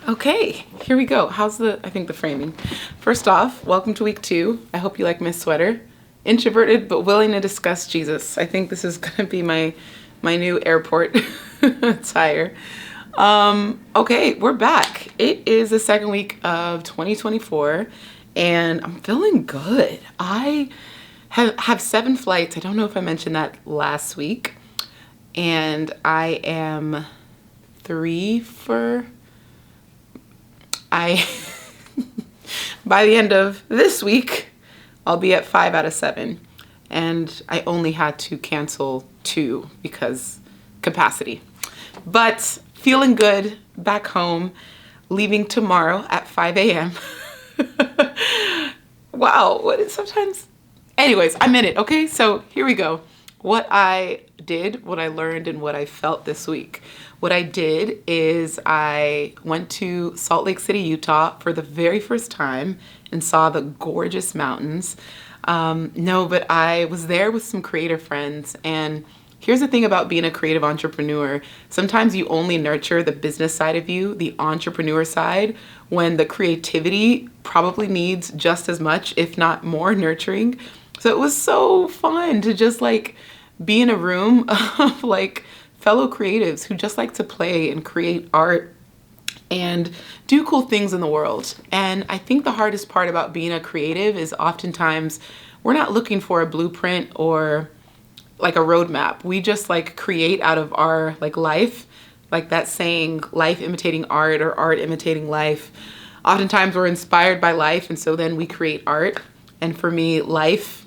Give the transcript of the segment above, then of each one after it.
Okay, here we go. I think the framing. First off, welcome to week 2. I hope you like my sweater. Introverted but willing to discuss Jesus. I think this is gonna be my new airport attire. Okay, we're back. It is the second week of 2024 and I'm feeling good. I have 7 flights. I don't know if I mentioned that last week. And I am 3 for I by the end of this week, I'll be at 5 out of 7. And I only had to cancel 2 because capacity. But feeling good back home, leaving tomorrow at 5 a.m. Wow, what is sometimes? Anyways, I'm in it, okay? So here we go. What I did, what I learned, and what I felt this week. What I did is I went to Salt Lake City, Utah for the very first time and saw the gorgeous mountains. No, but I was there with some creative friends, and here's the thing about being a creative entrepreneur. Sometimes you only nurture the business side of you, the entrepreneur side, when the creativity probably needs just as much, if not more, nurturing. So it was so fun to just like be in a room of like fellow creatives who just like to play and create art and do cool things in the world. And I think the hardest part about being a creative is oftentimes we're not looking for a blueprint or like a roadmap. We just like create out of our like life, like that saying, life imitating art or art imitating life. Oftentimes we're inspired by life, and so then we create art. And for me, life's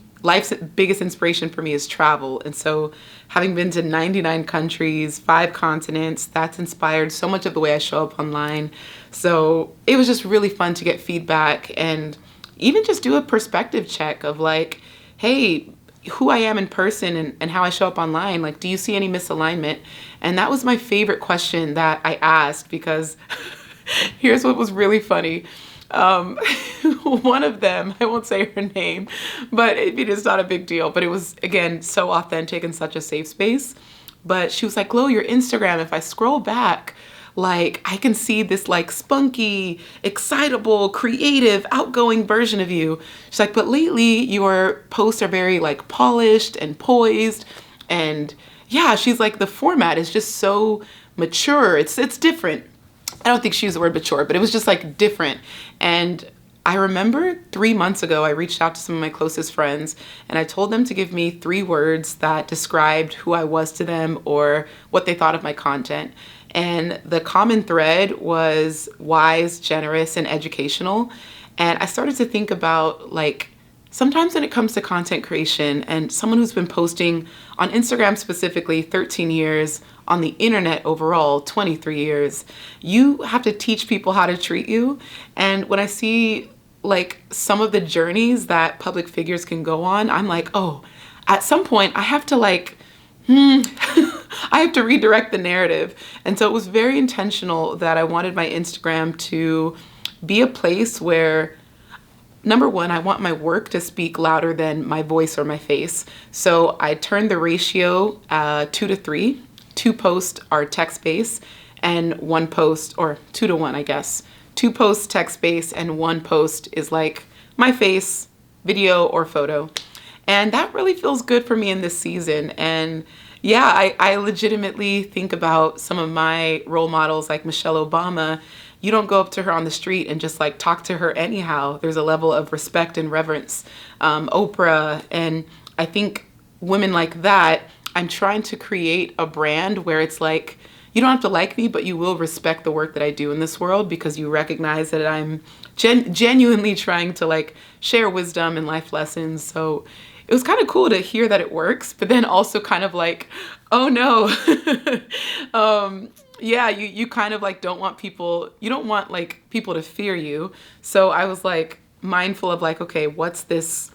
biggest inspiration for me is travel. And so having been to 99 countries, 5 continents, that's inspired so much of the way I show up online. So it was just really fun to get feedback and even just do a perspective check of like, hey, who I am in person and how I show up online. Like, do you see any misalignment? And that was my favorite question that I asked, because here's what was really funny. One of them, I won't say her name, but it is not a big deal, but it was, again, so authentic and such a safe space. But she was like, Glo, your Instagram, if I scroll back, like I can see this like spunky, excitable, creative, outgoing version of you. She's like, but lately your posts are very like polished and poised. And yeah, she's like, the format is just so mature. It's different. I don't think she used the word mature, but it was just like different. And I remember 3 months ago, I reached out to some of my closest friends and I told them to give me 3 words that described who I was to them or what they thought of my content. And the common thread was wise, generous, and educational. And I started to think about like, sometimes when it comes to content creation and someone who's been posting on Instagram specifically 13 years, on the internet overall 23 years, you have to teach people how to treat you. And when I see like some of the journeys that public figures can go on, I'm like, oh, at some point I have to like, I have to redirect the narrative. And so it was very intentional that I wanted my Instagram to be a place where, number one, I want my work to speak louder than my voice or my face. So I turned the ratio 2 to 3. 2 posts are text-based and 1 post, or 2 to 1, I guess. 2 posts text-based and 1 post is like my face, video, or photo. And that really feels good for me in this season. And yeah, I legitimately think about some of my role models like Michelle Obama. You don't go up to her on the street and just like talk to her anyhow. There's a level of respect and reverence. Oprah, and I think women like that, I'm trying to create a brand where it's like, you don't have to like me, but you will respect the work that I do in this world because you recognize that I'm genuinely trying to like share wisdom and life lessons. So it was kind of cool to hear that it works, but then also kind of like, oh no. Yeah, you kind of like you don't want like people to fear you. So I was like mindful of like, okay, what's this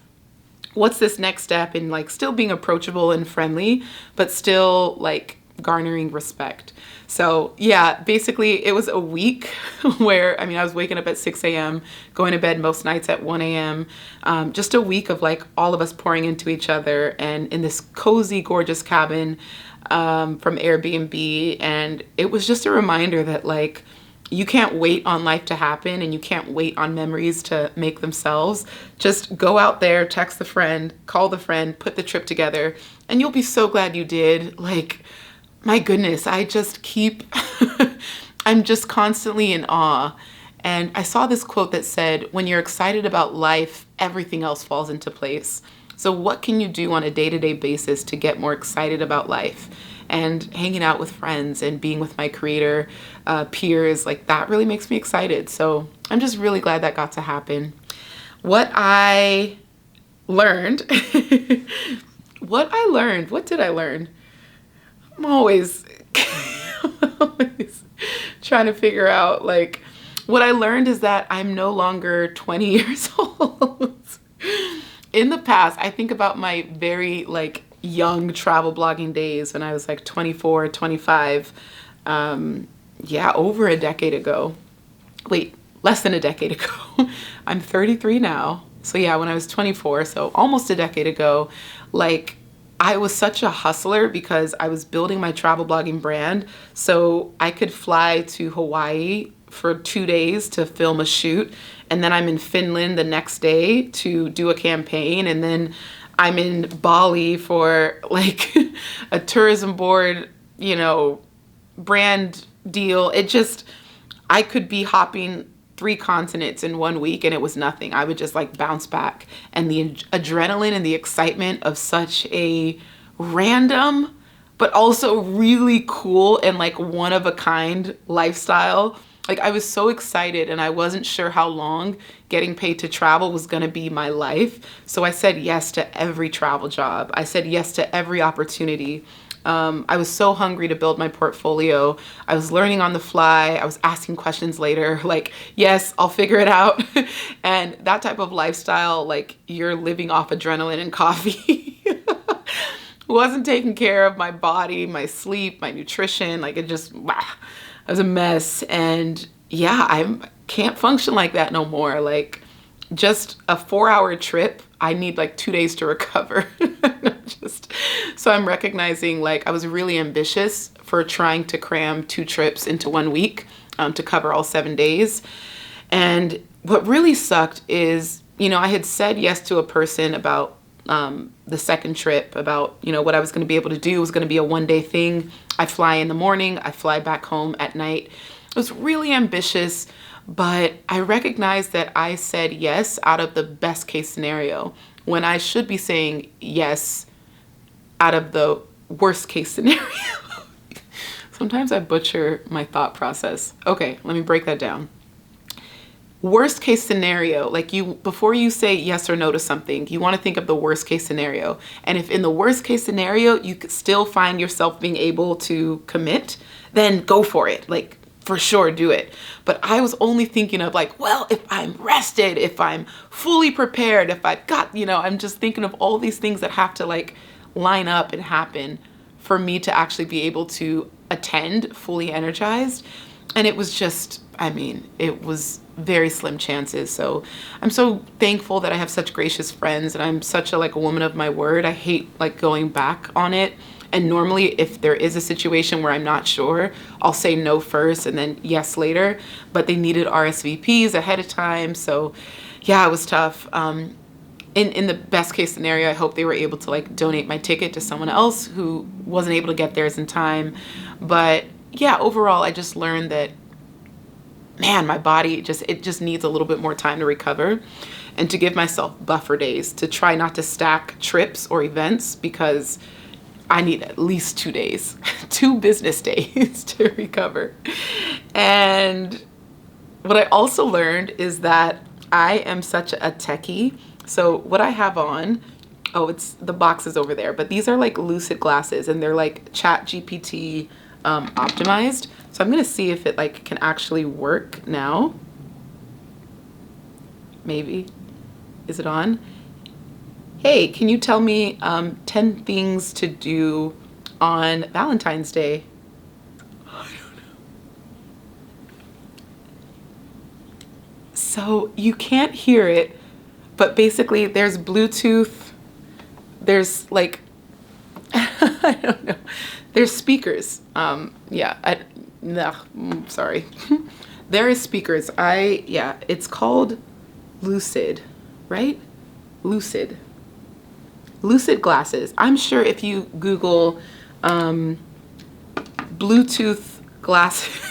next step in like still being approachable and friendly, but still like garnering respect. So yeah, basically it was a week where, I mean, I was waking up at 6 a.m., going to bed most nights at 1 a.m. Just a week of like all of us pouring into each other and in this cozy, gorgeous cabin from Airbnb. And it was just a reminder that like, you can't wait on life to happen, and you can't wait on memories to make themselves. Just go out there, text the friend, call the friend, put the trip together, and you'll be so glad you did. Like, my goodness, I just keep, I'm just constantly in awe. And I saw this quote that said, when you're excited about life, everything else falls into place. So what can you do on a day-to-day basis to get more excited about life? And hanging out with friends and being with my creator peers, like that really makes me excited. So I'm just really glad that got to happen. What I learned, what did I learn? I'm always, always trying to figure out, like, what I learned is that I'm no longer 20 years old. In the past, I think about my very like young travel blogging days when I was like 24, 25. Yeah, over a decade ago. Wait, less than a decade ago. I'm 33 now. So yeah, when I was 24, so almost a decade ago, like I was such a hustler because I was building my travel blogging brand. So I could fly to Hawaii for 2 days to film a shoot. And then I'm in Finland the next day to do a campaign. And then I'm in Bali for like a tourism board, you know, brand deal. It just, I could be hopping 3 continents in 1 week and it was nothing. I would just like bounce back. And the adrenaline and the excitement of such a random, but also really cool and like one of a kind lifestyle. Like I was so excited and I wasn't sure how long getting paid to travel was gonna be my life. So I said yes to every travel job. I said yes to every opportunity. I was so hungry to build my portfolio. I was learning on the fly. I was asking questions later, like, yes, I'll figure it out. And that type of lifestyle, like you're living off adrenaline and coffee. Wasn't taking care of my body, my sleep, my nutrition. Like it just, I was a mess. And yeah, I can't function like that no more. Like just a 4-hour trip, I need like 2 days to recover. So I'm recognizing like I was really ambitious for trying to cram 2 trips into 1 week to cover all 7 days. And what really sucked is, you know, I had said yes to a person about the second trip, about, you know, what I was going to be able to do. It was going to be a 1-day thing. I fly in the morning, I fly back home at night. It was really ambitious, but I recognized that I said yes out of the best case scenario when I should be saying yes out of the worst case scenario. Sometimes I butcher my thought process. Okay, let me break that down. Worst case scenario, like you, before you say yes or no to something, you want to think of the worst case scenario. And if in the worst case scenario, you could still find yourself being able to commit, then go for it. Like for sure, do it. But I was only thinking of like, well, if I'm rested, if I'm fully prepared, if I've got, you know, I'm just thinking of all these things that have to like line up and happen for me to actually be able to attend fully energized. And it was just, I mean, it was very slim chances. So I'm so thankful that I have such gracious friends and I'm such a like a woman of my word. I hate like going back on it. And normally if there is a situation where I'm not sure, I'll say no first and then yes later, but they needed RSVPs ahead of time. So yeah, it was tough. In the best case scenario, I hope they were able to like donate my ticket to someone else who wasn't able to get theirs in time. But yeah, overall, I just learned that, man, my body it just needs a little bit more time to recover and to give myself buffer days to try not to stack trips or events because I need at least 2 days, 2 business days to recover. And what I also learned is that I am such a techie. So what I have on, oh, it's the box is over there, but these are like lucid glasses and they're like Chat GPT optimized. So I'm gonna see if it like can actually work now. Maybe. Is it on? Hey, can you tell me 10 things to do on Valentine's Day? I don't know. So you can't hear it, but basically there's Bluetooth, there's like, I don't know. There's speakers. Yeah, sorry. there is speakers. Yeah, it's called Lucid, right? Lucid glasses. I'm sure if you Google Bluetooth glasses,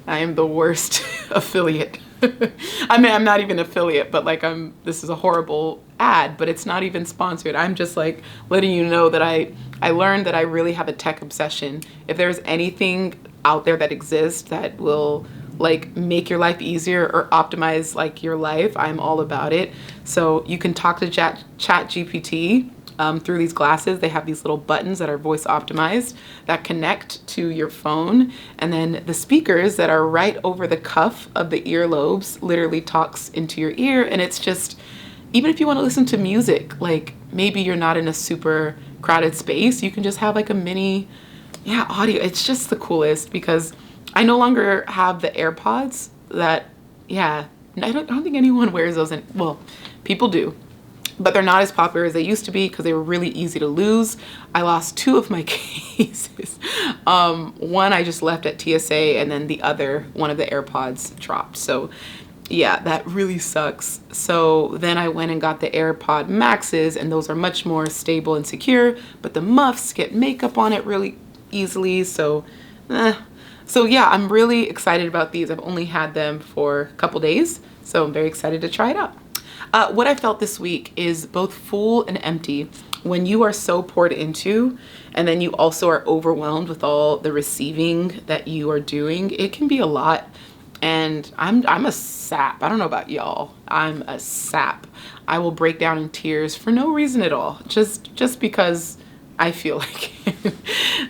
I am the worst affiliate. I mean, I'm not even affiliate, but like this is a horrible ad, but it's not even sponsored. I'm just like letting you know that I learned that I really have a tech obsession. If there's anything out there that exists that will like make your life easier or optimize like your life, I'm all about it. So you can talk to Chat GPT through these glasses. They have these little buttons that are voice optimized that connect to your phone, and then the speakers that are right over the cuff of the earlobes literally talks into your ear. And it's just, even if you want to listen to music, like maybe you're not in a super crowded space, you can just have like a mini audio. It's just the coolest, because I no longer have the AirPods that, I don't think anyone wears those. Well, people do, but they're not as popular as they used to be because they were really easy to lose. I lost 2 of my cases. One I just left at TSA, and then the other, one of the AirPods dropped. So yeah, that really sucks. So then I went and got the AirPod Maxes, and those are much more stable and secure, but the muffs get makeup on it really easily. So yeah, I'm really excited about these. I've only had them for a couple days, so I'm very excited to try it out. What I felt this week is both full and empty. When you are so poured into, and then you also are overwhelmed with all the receiving that you are doing, it can be a lot. And I'm a sap. I don't know about y'all. I'm a sap. I will break down in tears for no reason at all, just because I feel like it.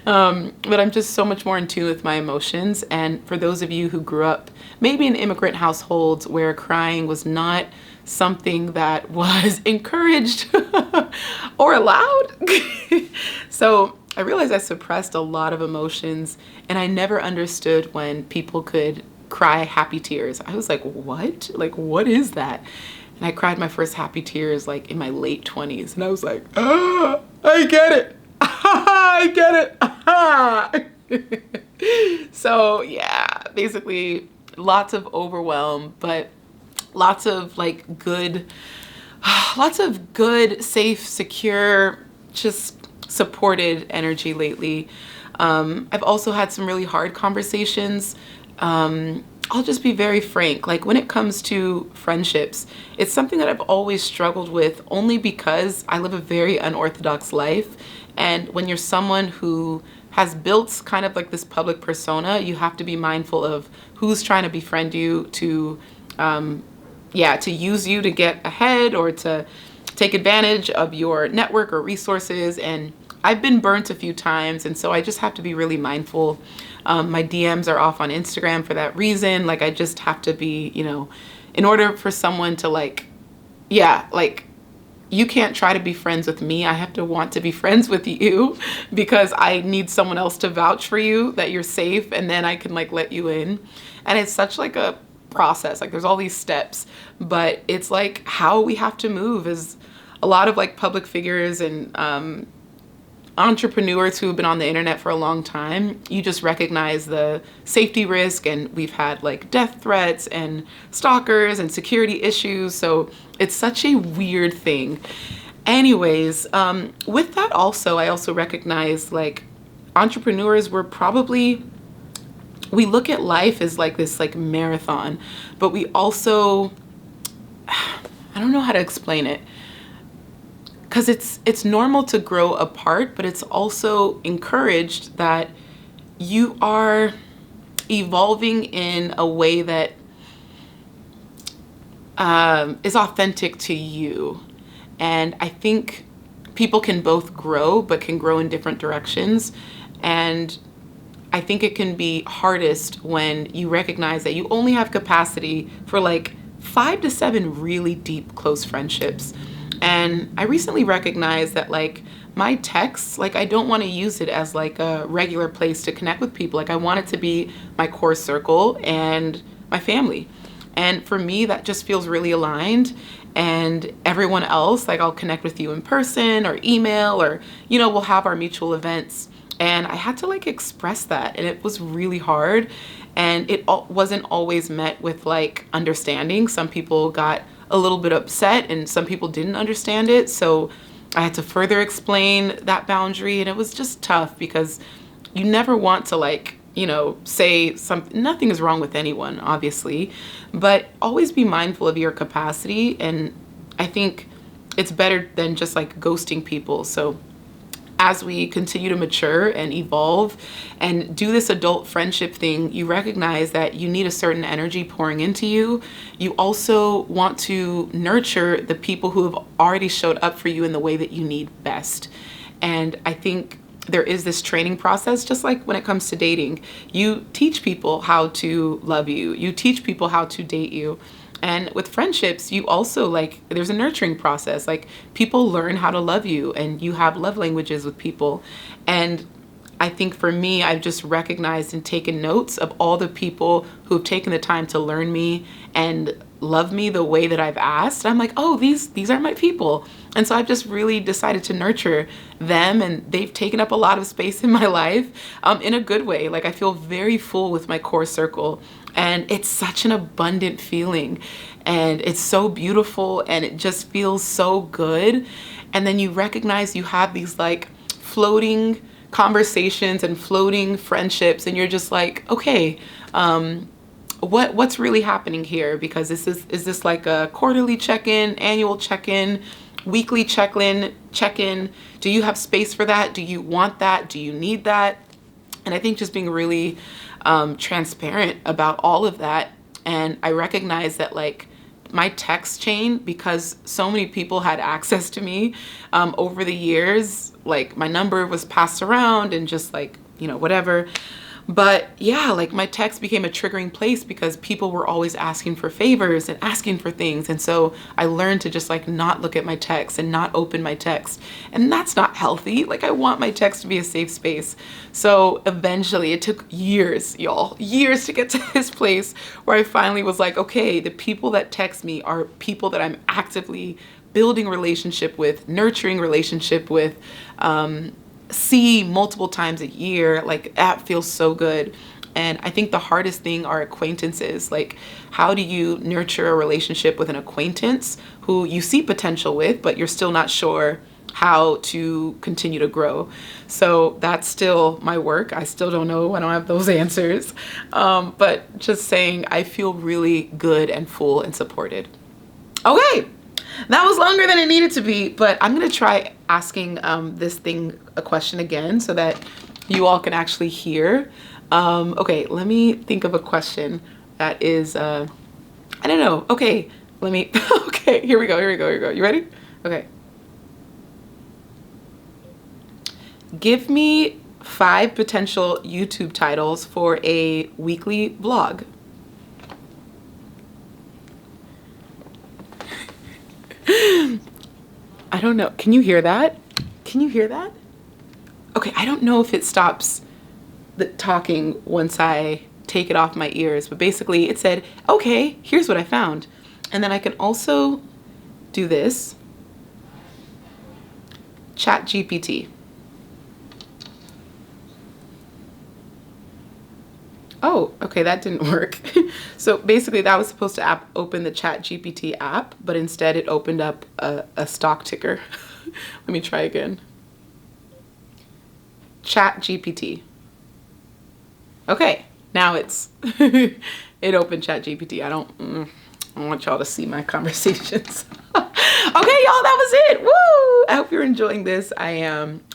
But I'm just so much more in tune with my emotions. And for those of you who grew up maybe in immigrant households where crying was not something that was encouraged or allowed. So I realized I suppressed a lot of emotions, and I never understood when people could cry happy tears. I was like, what? Like, what is that? And I cried my first happy tears like in my late 20s, and I was like, I get it. I get it. So yeah, basically lots of overwhelm, but lots of good, safe, secure, just supported energy lately. I've also had some really hard conversations. I'll just be very frank. Like when it comes to friendships, it's something that I've always struggled with, only because I live a very unorthodox life. And when you're someone who has built kind of like this public persona, you have to be mindful of who's trying to befriend you to use you to get ahead or to take advantage of your network or resources. And I've been burnt a few times, and so I just have to be really mindful. My DMs are off on Instagram for that reason. Like I just have to be, in order for someone to you can't try to be friends with me. I have to want to be friends with you, because I need someone else to vouch for you that you're safe, and then I can let you in. And it's such like a process. Like there's all these steps, but it's like how we have to move as a lot of public figures and entrepreneurs who have been on the internet for a long time. You just recognize the safety risk, and we've had death threats and stalkers and security issues. So it's such a weird thing. Anyways, with that also, I also recognize entrepreneurs we look at life as this marathon, but we also, I don't know how to explain it, because it's normal to grow apart, but it's also encouraged that you are evolving in a way that is authentic to you. And I think people can both grow, but can grow in different directions. And I think it can be hardest when you recognize that you only have capacity for 5 to 7 really deep, close friendships. And I recently recognized that my texts, I don't want to use it as a regular place to connect with people. I want it to be my core circle and my family. And for me, that just feels really aligned. And everyone else, I'll connect with you in person or email, or, we'll have our mutual events. And I had to express that, and it was really hard. And it wasn't always met with like understanding. Some people got a little bit upset and some people didn't understand it. So I had to further explain that boundary, and it was just tough because you never want to like, you know, say something. Nothing is wrong with anyone, obviously, but always be mindful of your capacity. And I think it's better than just like ghosting people. So as we continue to mature and evolve and do this adult friendship thing, you recognize that you need a certain energy pouring into you. You also want to nurture the people who have already showed up for you in the way that you need best. And I think there is this training process, just like when it comes to dating. You teach people how to love you. You teach people how to date you. And with friendships, you also like, there's a nurturing process. Like people learn how to love you, and you have love languages with people. And I think for me, I've just recognized and taken notes of all the people who have taken the time to learn me and love me the way that I've asked. I'm like, oh, these are my people. And so I've just really decided to nurture them, and they've taken up a lot of space in my life, in a good way. Like I feel very full with my core circle, and it's such an abundant feeling, and it's so beautiful, and it just feels so good. And then you recognize you have these like floating conversations and floating friendships, and you're just like, okay, what's really happening here? Because is this like a quarterly check-in, annual check-in, weekly check-in? Do you have space for that? Do you want that? Do you need that? And I think just being really transparent about all of that. And I recognize that like my text chain, because so many people had access to me over the years, like my number was passed around and just like, you know, whatever. But yeah, like my text became a triggering place because people were always asking for favors and asking for things. And so I learned to just like not look at my text and not open my text. And that's not healthy. Like I want my text to be a safe space. So eventually it took years, y'all, years to get to this place where I finally was like, okay, the people that text me are people that I'm actively building relationship with, nurturing relationship with, see multiple times a year. Like that feels so good. And I think the hardest thing are acquaintances. Like how do you nurture a relationship with an acquaintance who you see potential with, but you're still not sure how to continue to grow? So that's still my work. I still don't know. I don't have those answers. But just saying, I feel really good and full and supported. Okay. That was longer than it needed to be, but I'm going to try asking this thing a question again so that you all can actually hear. Okay, let me think of a question that is, I don't know. Okay, let me, okay, here we go. You ready? Okay. Give me 5 potential YouTube titles for a weekly vlog. I don't know. Can you hear that? Can you hear that? Okay, I don't know if it stops the talking once I take it off my ears, but basically it said, okay, here's what I found. And then I can also do this. Chat GPT. Oh, okay, that didn't work. So basically that was supposed to open the Chat GPT app, but instead it opened up a stock ticker. Let me try again. Chat GPT. Okay, now it's, it opened Chat GPT. I don't want y'all to see my conversations. Okay, y'all, that was it. Woo! I hope you're enjoying this. I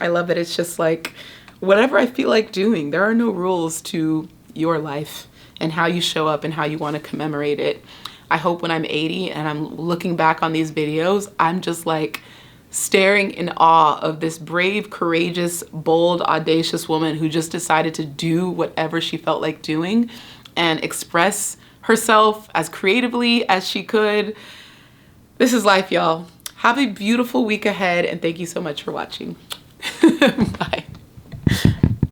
love that it's just like whatever I feel like doing. There are no rules to your life and how you show up and how you want to commemorate it. I hope when I'm 80 and I'm looking back on these videos, I'm just like staring in awe of this brave, courageous, bold, audacious woman who just decided to do whatever she felt like doing and express herself as creatively as she could. This is life, y'all. Have a beautiful week ahead, and thank you so much for watching. Bye.